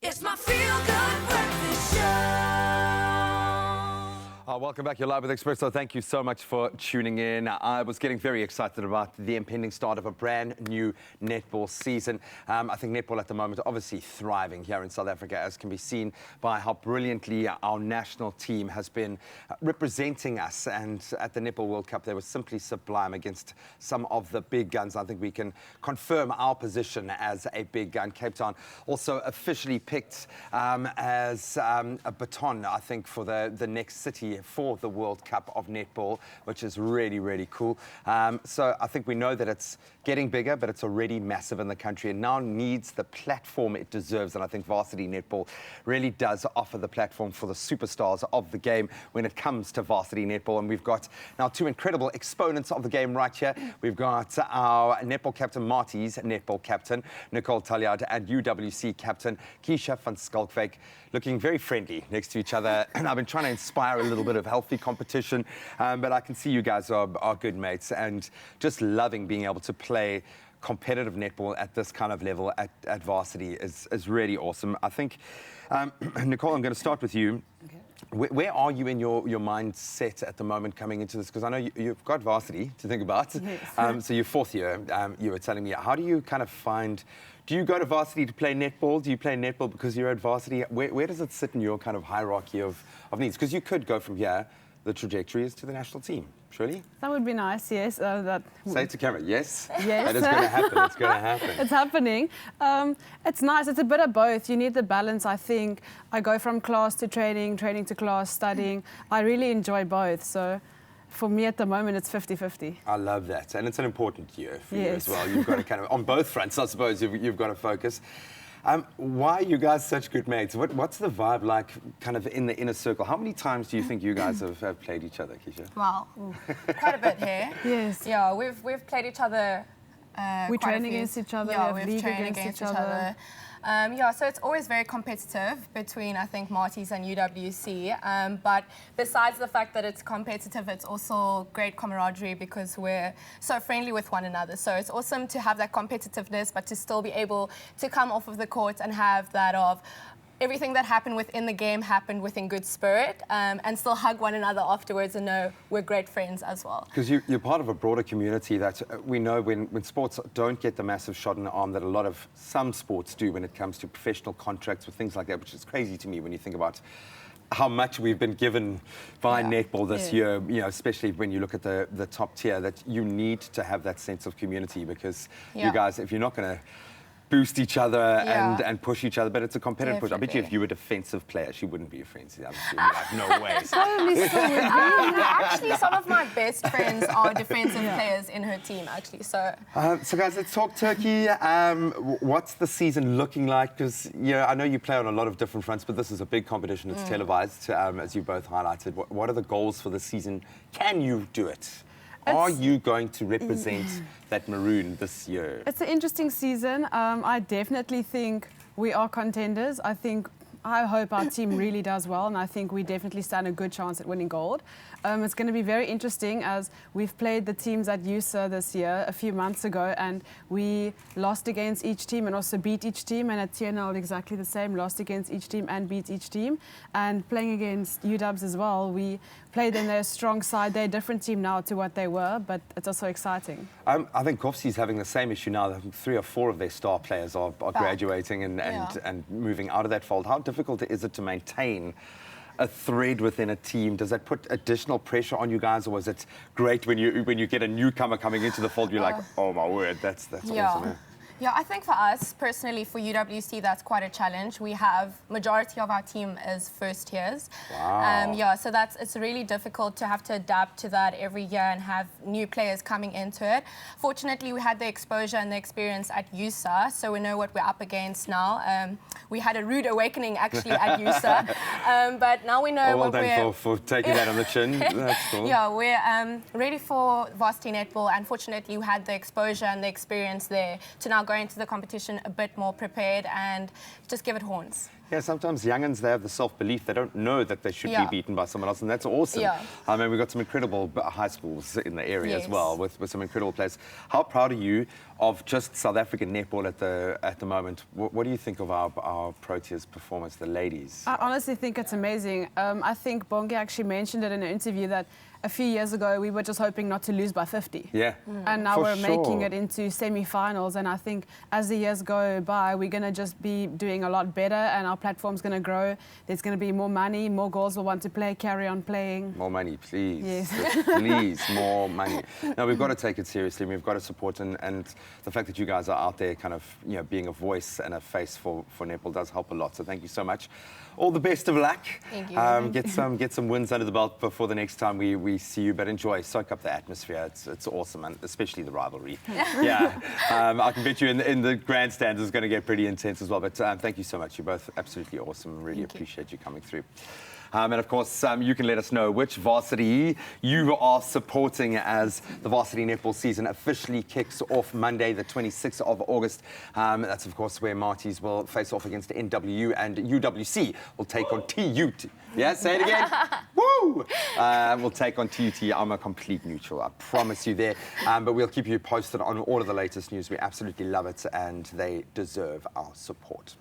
It's my feel-good breakfast show. Welcome back. You're live with Expresso. Thank you so much for tuning in. I was getting very excited about the impending start of a brand new netball season. I think netball at the moment obviously thriving here in South Africa, as can be seen by how brilliantly our national team has been representing us. And at the Netball World Cup, they were simply sublime against some of the big guns. I think we can confirm our position as a big gun. Cape Town also officially picked as a baton, I think, for the next city for the World Cup of netball, which is really, really cool. So I think we know that it's getting bigger, but it's already massive in the country and now needs the platform it deserves. And I think Varsity Netball really does offer the platform for the superstars of the game when it comes to Varsity Netball. And we've got now two incredible exponents of the game right here. We've got our netball captain, Marty's netball captain, Nichole Taljaard, and UWC captain, Keesha van Schalk, looking very friendly next to each other. And I've been trying to inspire a little bit of healthy competition, but I can see you guys are good mates and just loving being able to play competitive netball at this kind of level at Varsity is really awesome. I think, Nichole, I'm going to start with you. Okay. Where are you in your mindset at the moment coming into this? Because I know you've got Varsity to think about. Yes. So your fourth year, you were telling me. How do you kind of find... Do you go to Varsity to play netball? Do you play netball because you're at Varsity? Where does it sit in your kind of hierarchy of needs? Because you could go from here, the trajectory is to the national team, surely? That would be nice, yes. Say it to camera, yes? Yes. That is going to happen, it's going to happen. It's happening. It's nice, it's a bit of both. You need the balance, I think. I go from class to training, training to class, studying. I really enjoy both, so... For me at the moment, it's 50-50. I love that. And it's an important year for you Yes. as well. You've got to kind of, on both fronts, I suppose, you've got to focus. Why are you guys such good mates? What's the vibe like kind of in the inner circle? How many times do you think you guys have played each other, Keesha? Well, quite a bit here. Yes. Yeah, we've played each other. We train against each other. Yeah, we've we've trained trained against each other. Yeah, so it's always very competitive between, I think, Marty's and UWC. But besides the fact that it's competitive, it's also great camaraderie because we're so friendly with one another. So it's awesome to have that competitiveness, but to still be able to come off of the court and have that of everything that happened within the game happened within good spirit, and still hug one another afterwards and know we're great friends as well. Because you're part of a broader community that we know when sports don't get the massive shot in the arm that some sports do when it comes to professional contracts with things like that, which is crazy to me when you think about how much we've been given by netball this year, you know, especially when you look at the top tier, that you need to have that sense of community because you guys, if you're not going to boost each other and push each other, but it's a competitive push. I bet you if you were a defensive player, she wouldn't be a friend. No way. Actually, some of my best friends are defensive players in her team, actually. So guys, let's talk Turkey. What's the season looking like? Because I know you play on a lot of different fronts, but this is a big competition. It's televised, as you both highlighted. What are the goals for the season? Can you do it? Are you going to represent that maroon this year? It's an interesting season. I definitely think we are contenders. I hope our team really does well, and I think we definitely stand a good chance at winning gold. It's going to be very interesting as we've played the teams at USA this year a few months ago, and we lost against each team and also beat each team, and at TNL exactly the same, lost against each team and beat each team. And playing against UWs as well, we played in their strong side. They're a different team now to what they were, but it's also exciting. I think Gofsi's having the same issue now. I think 3 or 4 of their star players are graduating and moving out of that fold. How difficult is it to maintain a thread within a team? Does that put additional pressure on you guys, or was it great when you get a newcomer coming into the fold, you're like, oh my word, that's awesome. Yeah, I think for us, personally, for UWC, that's quite a challenge. We have majority of our team is first years. Wow. So it's really difficult to have to adapt to that every year and have new players coming into it. Fortunately, we had the exposure and the experience at USA, so we know what we're up against now. We had a rude awakening, actually, at USA. But now we know what we're... Well done for taking that on the chin. That's cool. Yeah, we're ready for Varsity Netball, and fortunately, we had the exposure and the experience there to now go go into the competition a bit more prepared and just give it horns. Yeah, sometimes young'uns, they have the self-belief. They don't know that they should Yeah. be beaten by someone else, and that's awesome. Yeah. I mean, we've got some incredible high schools in the area as Yes. well, with some incredible players. How proud are you of just South African netball at the moment? What do you think of our Proteas performance, the ladies? I honestly think it's amazing. I think Bonke actually mentioned it in an interview that a few years ago we were just hoping not to lose by 50. Yeah. And now For we're making sure. it into semi-finals, and I think as the years go by, we're going to just be doing a lot better, and our platform's going to grow. There's going to be more money, more girls will want to play, carry on playing. More money, please. Yes. Please, more money. No, we've got to take it seriously. We've got to support, and the fact that you guys are out there kind of, being a voice and a face for netball does help a lot. So thank you so much. All the best of luck. Thank you. Get some wins under the belt before the next time we see you. But enjoy, soak up the atmosphere. It's awesome, and especially the rivalry. Yeah, I can bet you in the grandstands is going to get pretty intense as well. But thank you so much. You're both absolutely awesome. Really appreciate you coming through. And of course, you can let us know which varsity you are supporting as the Varsity Netball season officially kicks off Monday, the 26th of August. That's, of course, where Marties will face off against NWU, and UWC will take on TUT. Yeah, say it again. Woo! We'll take on TUT. I'm a complete neutral, I promise you there. But we'll keep you posted on all of the latest news. We absolutely love it, and they deserve our support.